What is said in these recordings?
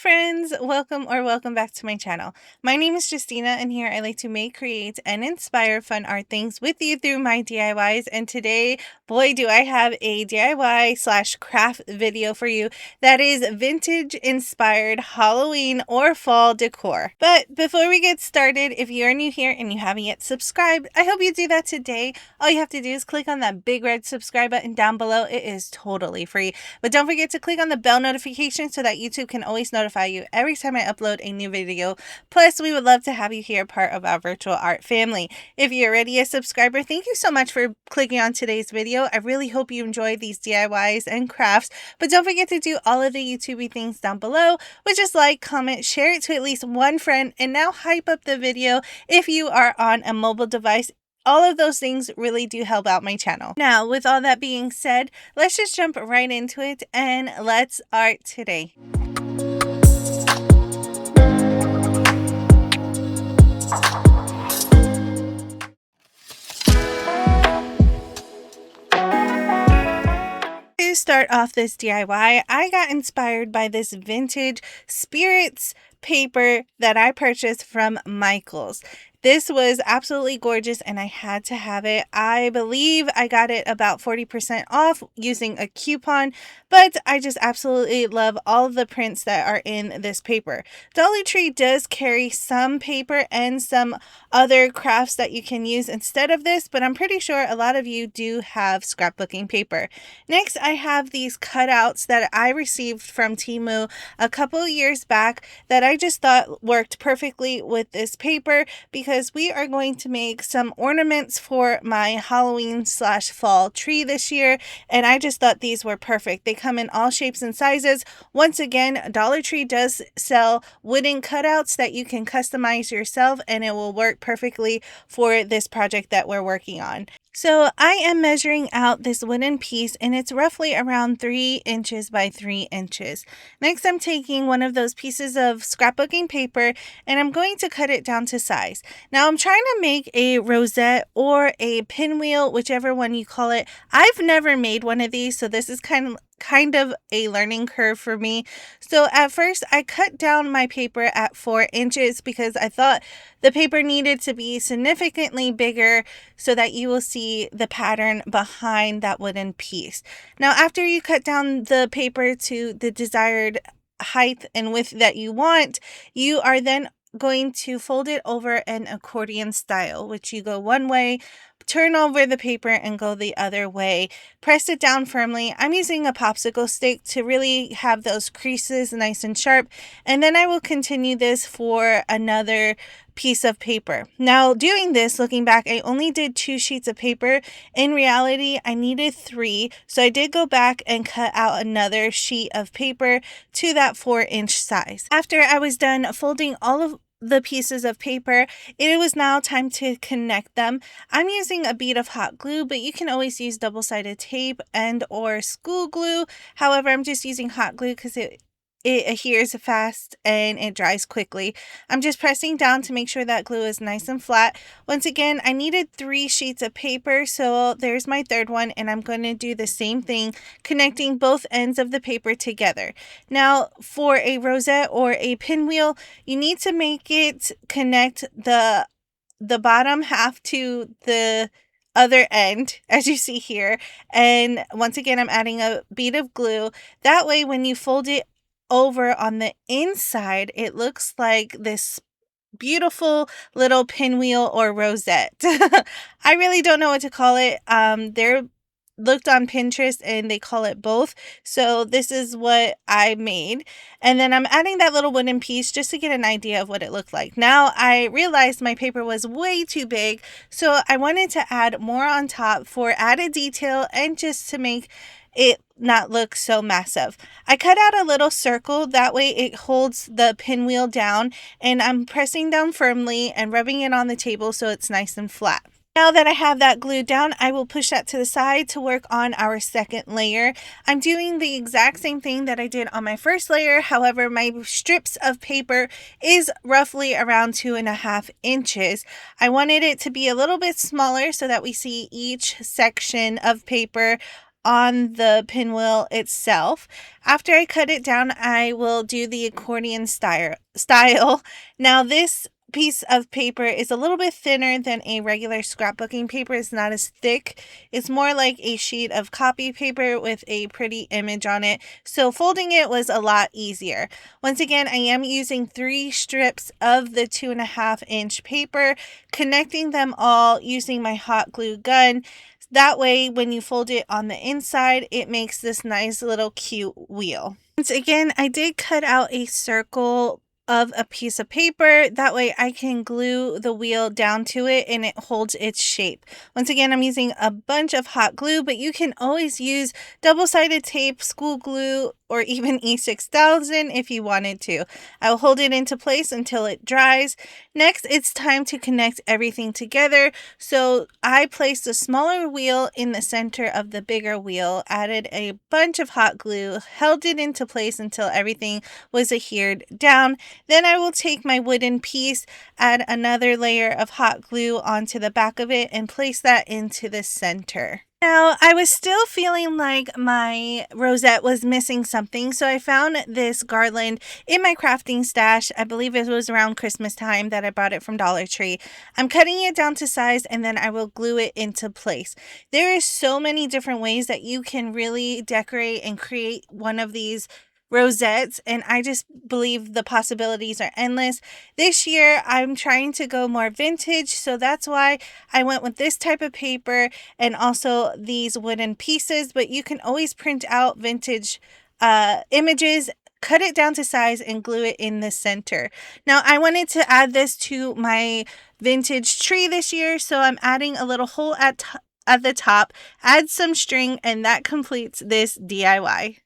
friends, welcome back to my channel. My name is Justina, and here I like to make, create, and inspire fun art things with you through my DIYs. And today, boy, do I have a DIY slash craft video for you that is vintage inspired Halloween or fall decor. But before we get started, if you are new here and you haven't yet subscribed, I hope you do that today. All you have to do is click on that big red subscribe button down below. It is totally free. But don't forget to click on the bell notification so that YouTube can always notify you every time I upload a new video. Plus, we would love to have you here, part of our virtual art family. If you're already a subscriber, thank you so much for clicking on today's video. I really hope you enjoy these DIYs and crafts. But don't forget to do all of the YouTubey things down below, which is like, comment, share it to at least one friend, and now hype up the video if you are on a mobile device. All of those things really do help out my channel. Now, with all that being said, let's just jump right into it and let's art today. To start off this DIY, I got inspired by this vintage spirits paper that I purchased from Michael's. This was absolutely gorgeous and I had to have it. I believe I got it about 40% off using a coupon, but I just absolutely love all of the prints that are in this paper. Dollar Tree does carry some paper and some other crafts that you can use instead of this, but I'm pretty sure a lot of you do have scrapbooking paper. Next, I have these cutouts that I received from Temu a couple years back that I just thought worked perfectly with this paper because we are going to make some ornaments for my Halloween slash fall tree this year, and I just thought these were perfect. They come in all shapes and sizes. Once again, Dollar Tree does sell wooden cutouts that you can customize yourself, and it will work perfectly for this project that we're working on. So I am measuring out this wooden piece, and it's roughly around 3 inches by 3 inches. Next, I'm taking one of those pieces of scrapbooking paper and I'm going to cut it down to size. Now I'm trying to make a rosette or a pinwheel, whichever one you call it. I've never made one of these, so this is kind of a learning curve for me. So at first I cut down my paper at 4 inches because I thought the paper needed to be significantly bigger so that you will see the pattern behind that wooden piece. Now, after you cut down the paper to the desired height and width that you want, you are then going to fold it over an accordion style, which you go one way, turn over the paper and go the other way. Press it down firmly. I'm using a popsicle stick to really have those creases nice and sharp. And then I will continue this for another piece of paper. Now, doing this, looking back, I only did 2 sheets of paper. In reality, I needed 3. So I did go back and cut out another sheet of paper to that 4-inch size. After I was done folding all of the pieces of paper, it was now time to connect them. I'm using a bead of hot glue, but you can always use double-sided tape and or school glue. However, I'm just using hot glue because it adheres fast and it dries quickly. I'm just pressing down to make sure that glue is nice and flat. Once again, I needed 3 sheets of paper, so there's my third one, and I'm going to do the same thing, connecting both ends of the paper together. Now, for a rosette or a pinwheel, you need to make it connect the bottom half to the other end, as you see here. And once again, I'm adding a bead of glue. That way, when you fold it over on the inside, it looks like this beautiful little pinwheel or rosette. I really don't know what to call it. They're looked on Pinterest and they call it both. So this is what I made. And then I'm adding that little wooden piece just to get an idea of what it looked like. Now I realized my paper was way too big, so I wanted to add more on top for added detail and just to make it not look so massive. I cut out a little circle, that way it holds the pinwheel down, and I'm pressing down firmly and rubbing it on the table so it's nice and flat. Now that I have that glued down, I will push that to the side to work on our second layer. I'm doing the exact same thing that I did on my first layer. However, my strips of paper is roughly around 2.5 inches. I wanted it to be a little bit smaller so that we see each section of paper on the pinwheel itself. After I cut it down, I will do the accordion style. Now this piece of paper is a little bit thinner than a regular scrapbooking paper. It's not as thick. It's more like a sheet of copy paper with a pretty image on it. So folding it was a lot easier. Once again, I am using 3 strips of the 2.5-inch paper, connecting them all using my hot glue gun. That way, when you fold it on the inside, it makes this nice little cute wheel. Once again, I did cut out a circle of a piece of paper. That way I can glue the wheel down to it and it holds its shape. Once again, I'm using a bunch of hot glue, but you can always use double-sided tape, school glue, or even E6000 if you wanted to. I will hold it into place until it dries. Next, it's time to connect everything together. So I placed the smaller wheel in the center of the bigger wheel, added a bunch of hot glue, held it into place until everything was adhered down. Then I will take my wooden piece, add another layer of hot glue onto the back of it, and place that into the center. Now, I was still feeling like my rosette was missing something, so I found this garland in my crafting stash. I believe it was around Christmas time that I bought it from Dollar Tree. I'm cutting it down to size and then I will glue it into place. There is so many different ways that you can really decorate and create one of these rosettes, and I just believe the possibilities are endless. This year I'm trying to go more vintage, so that's why I went with this type of paper and also these wooden pieces, but you can always print out vintage images, cut it down to size, and glue it in the center. Now I wanted to add this to my vintage tree this year, so I'm adding a little hole at the top, add some string, and that completes this DIY.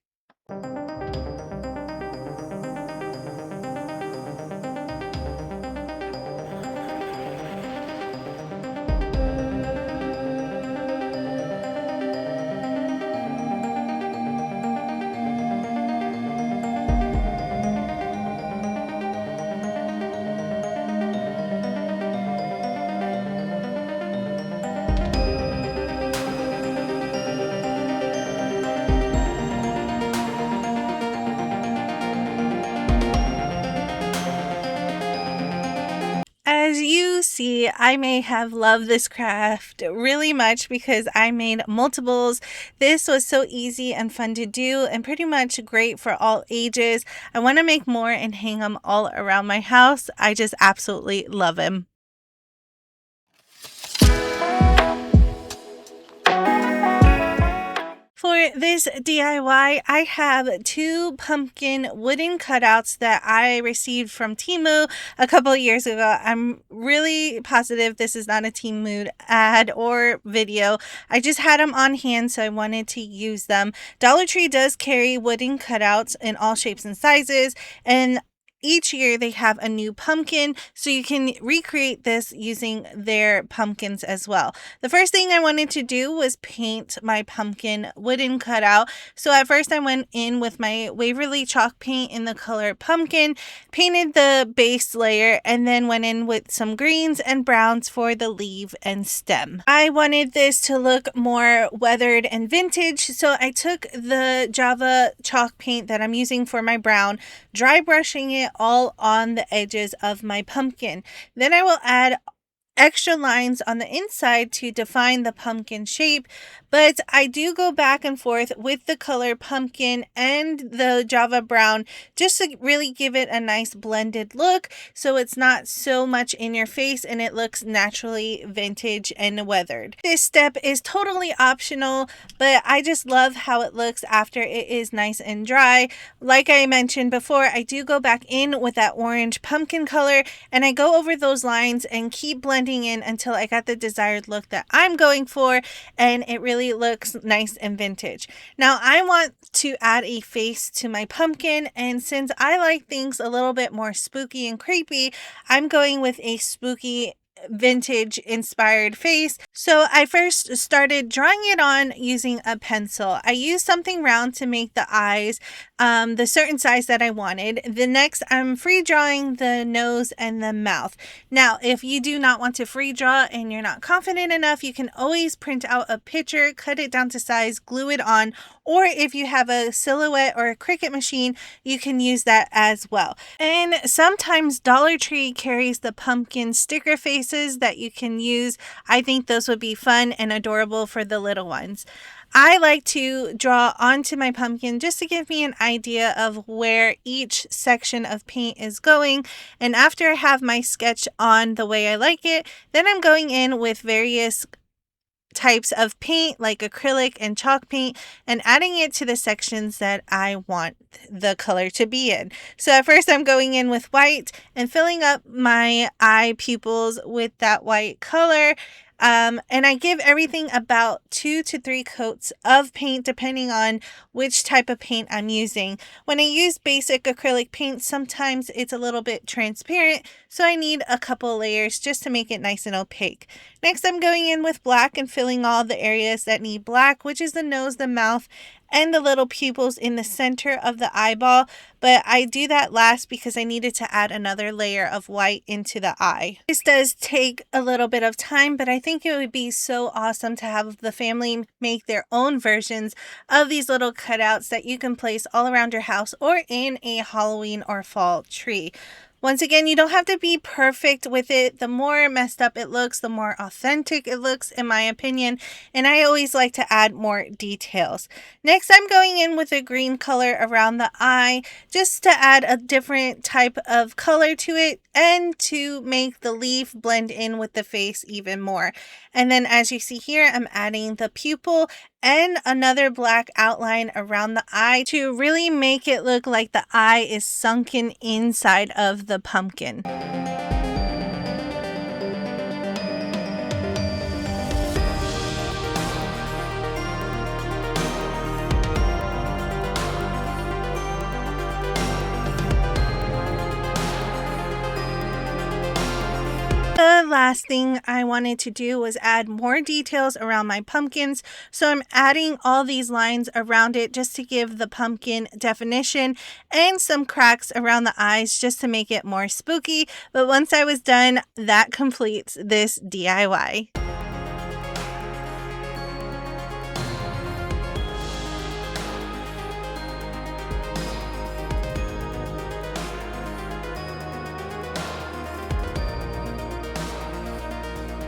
As you see, I may have loved this craft really much because I made multiples. This was so easy and fun to do and pretty much great for all ages. I want to make more and hang them all around my house. I just absolutely love them. For this DIY, I have 2 pumpkin wooden cutouts that I received from Temu a couple of years ago. I'm really positive this is not a Temu ad or video. I just had them on hand, so I wanted to use them. Dollar Tree does carry wooden cutouts in all shapes and sizes, and each year they have a new pumpkin, so you can recreate this using their pumpkins as well. The first thing I wanted to do was paint my pumpkin wooden cutout. So at first I went in with my Waverly chalk paint in the color pumpkin, painted the base layer, and then went in with some greens and browns for the leaf and stem. I wanted this to look more weathered and vintage, so I took the Java chalk paint that I'm using for my brown, dry brushing it all on the edges of my pumpkin. Then I will add extra lines on the inside to define the pumpkin shape, but I do go back and forth with the color pumpkin and the Java brown just to really give it a nice blended look so it's not so much in your face and it looks naturally vintage and weathered. This step is totally optional, but I just love how it looks after it is nice and dry. Like I mentioned before, I do go back in with that orange pumpkin color and I go over those lines and keep blending in until I got the desired look that I'm going for, and it really looks nice and vintage. Now I want to add a face to my pumpkin, and since I like things a little bit more spooky and creepy, I'm going with a spooky vintage inspired face. So I first started drawing it on using a pencil. I used something round to make the eyes the certain size that I wanted. The next, I'm free drawing the nose and the mouth. Now, if you do not want to free draw and you're not confident enough, you can always print out a picture, cut it down to size, glue it on, or if you have a Silhouette or a Cricut machine, you can use that as well. And sometimes Dollar Tree carries the pumpkin sticker faces that you can use. I think those would be fun and adorable for the little ones. I like to draw onto my pumpkin just to give me an idea of where each section of paint is going. And after I have my sketch on the way I like it, then I'm going in with various types of paint like acrylic and chalk paint and adding it to the sections that I want the color to be in. So at first I'm going in with white and filling up my eye pupils with that white color. And I give everything about 2 to 3 coats of paint depending on which type of paint I'm using. When I use basic acrylic paint, sometimes it's a little bit transparent, so I need a couple layers just to make it nice and opaque. Next, I'm going in with black and filling all the areas that need black, which is the nose, the mouth, and the little pupils in the center of the eyeball, but I do that last because I needed to add another layer of white into the eye. This does take a little bit of time, but I think it would be so awesome to have the family make their own versions of these little cutouts that you can place all around your house or in a Halloween or fall tree. Once again, you don't have to be perfect with it. The more messed up it looks, the more authentic it looks, in my opinion. And I always like to add more details. Next, I'm going in with a green color around the eye just to add a different type of color to it and to make the leaf blend in with the face even more. And then as you see here, I'm adding the pupil and another black outline around the eye to really make it look like the eye is sunken inside of the pumpkin. The last thing I wanted to do was add more details around my pumpkins, so I'm adding all these lines around it just to give the pumpkin definition and some cracks around the eyes just to make it more spooky. But once I was done, that completes this DIY.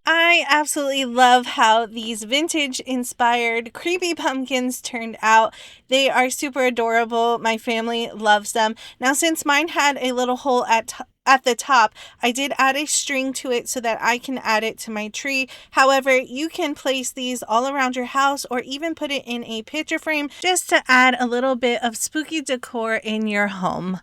I absolutely love how these vintage inspired creepy pumpkins turned out. They are super adorable. My family loves them. Now, since mine had a little hole at the top, I did add a string to it so that I can add it to my tree. However, you can place these all around your house or even put it in a picture frame just to add a little bit of spooky decor in your home.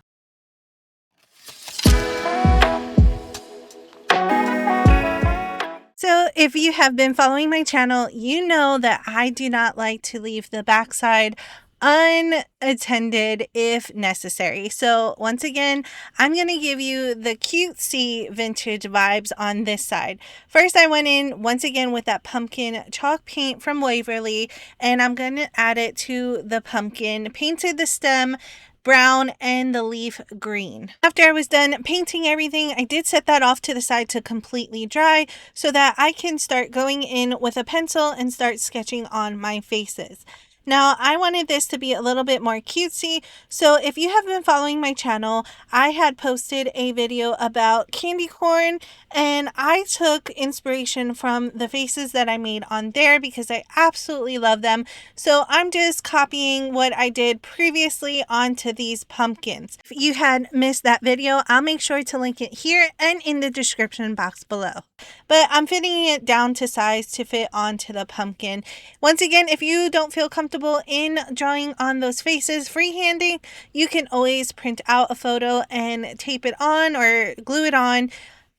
So if you have been following my channel, you know that I do not like to leave the backside unattended if necessary. So once again, I'm going to give you the cutesy vintage vibes on this side. First, I went in once again with that pumpkin chalk paint from Waverly, and I'm going to add it to the pumpkin, painted the stem brown and the leaf green. After I was done painting everything, I did set that off to the side to completely dry so that I can start going in with a pencil and start sketching on my faces. Now, I wanted this to be a little bit more cutesy, so if you have been following my channel, I had posted a video about candy corn, and I took inspiration from the faces that I made on there because I absolutely love them. So I'm just copying what I did previously onto these pumpkins. If you had missed that video, I'll make sure to link it here and in the description box below. But I'm fitting it down to size to fit onto the pumpkin. Once again, if you don't feel comfortable in drawing on those faces freehanding, you can always print out a photo and tape it on or glue it on,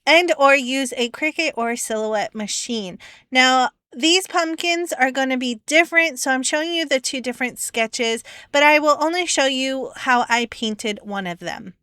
and or use a Cricut or Silhouette machine. Now, these pumpkins are going to be different, so I'm showing you the 2 different sketches, but I will only show you how I painted one of them.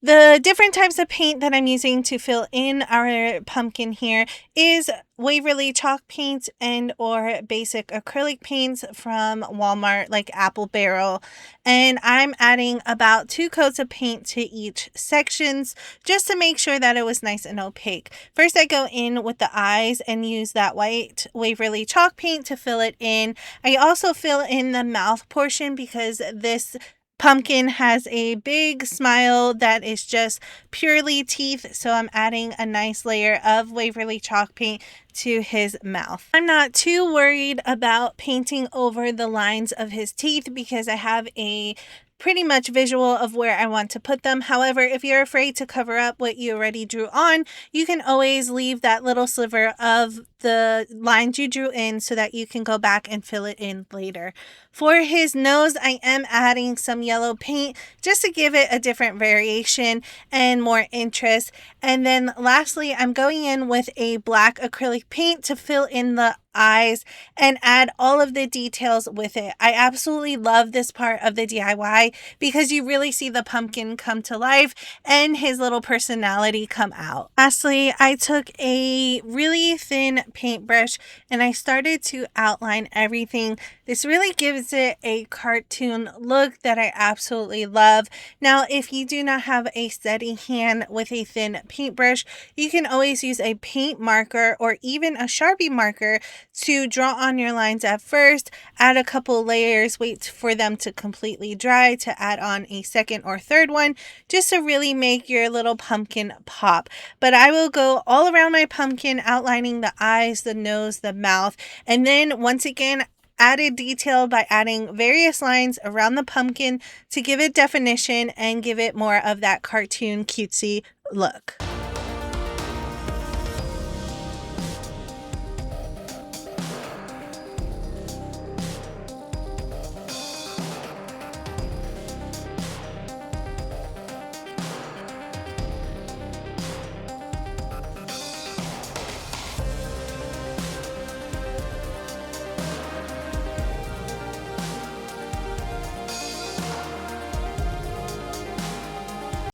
The different types of paint that I'm using to fill in our pumpkin here is Waverly chalk paints and or basic acrylic paints from Walmart, like Apple Barrel. And I'm adding about 2 coats of paint to each sections just to make sure that it was nice and opaque. First, I go in with the eyes and use that white Waverly chalk paint to fill it in. I also fill in the mouth portion because this pumpkin has a big smile that is just purely teeth, so I'm adding a nice layer of Waverly chalk paint to his mouth. I'm not too worried about painting over the lines of his teeth because I have a pretty much visual of where I want to put them. However, if you're afraid to cover up what you already drew on, you can always leave that little sliver of the lines you drew in so that you can go back and fill it in later. For his nose, I am adding some yellow paint just to give it a different variation and more interest. And then lastly, I'm going in with a black acrylic paint to fill in the eyes and add all of the details with it. I absolutely love this part of the DIY because you really see the pumpkin come to life and his little personality come out. Lastly, I took a really thin paintbrush and I started to outline everything. This really gives it a cartoon look that I absolutely love. Now, if you do not have a steady hand with a thin paintbrush, you can always use a paint marker or even a Sharpie marker to draw on your lines at first, add a couple layers, wait for them to completely dry to add on a second or third one, just to really make your little pumpkin pop. But I will go all around my pumpkin, outlining the eyes, the nose, the mouth, and then once again, added detail by adding various lines around the pumpkin to give it definition and give it more of that cartoon cutesy look.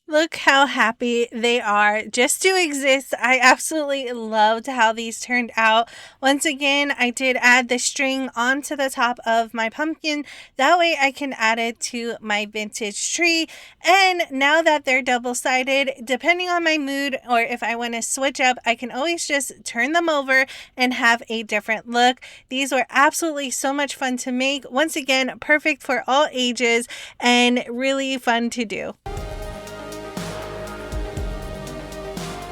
Look how happy they are just to exist. I absolutely loved how these turned out. Once again, I did add the string onto the top of my pumpkin. That way I can add it to my vintage tree. And now that they're double-sided, depending on my mood or if I want to switch up, I can always just turn them over and have a different look. These were absolutely so much fun to make. Once again, perfect for all ages and really fun to do.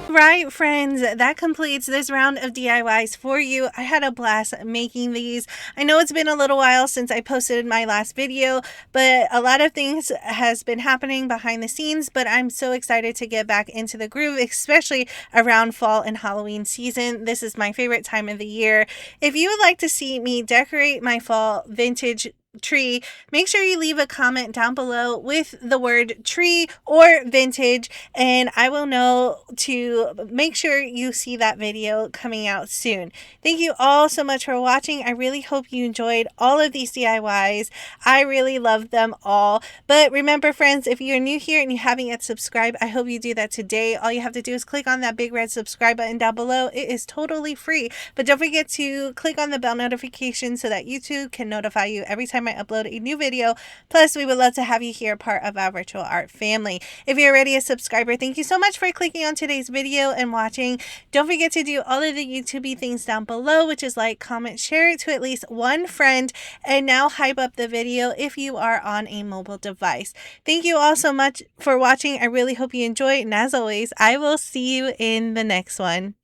Right, friends, that completes this round of DIYs for you. I had a blast making these. I know it's been a little while since I posted my last video, but a lot of things has been happening behind the scenes, but I'm so excited to get back into the groove, especially around fall and Halloween season. This is my favorite time of the year. If you would like to see me decorate my fall vintage tree, make sure you leave a comment down below with the word tree or vintage, and I will know to make sure you see that video coming out soon. Thank you all so much for watching. I really hope you enjoyed all of these DIYs. I really love them all. But remember, friends, if you're new here and you haven't yet subscribed, I hope you do that today. All you have to do is click on that big red subscribe button down below. It is totally free. But don't forget to click on the bell notification so that YouTube can notify you every time I upload a new video. Plus, we would love to have you here, part of our virtual art family. If you're already a subscriber, thank you so much for clicking on today's video and watching. Don't forget to do all of the YouTubey things down below, which is like, comment, share it to at least one friend, and now hype up the video if you are on a mobile device. Thank you all so much for watching. I really hope you enjoy, and as always, I will see you in the next one.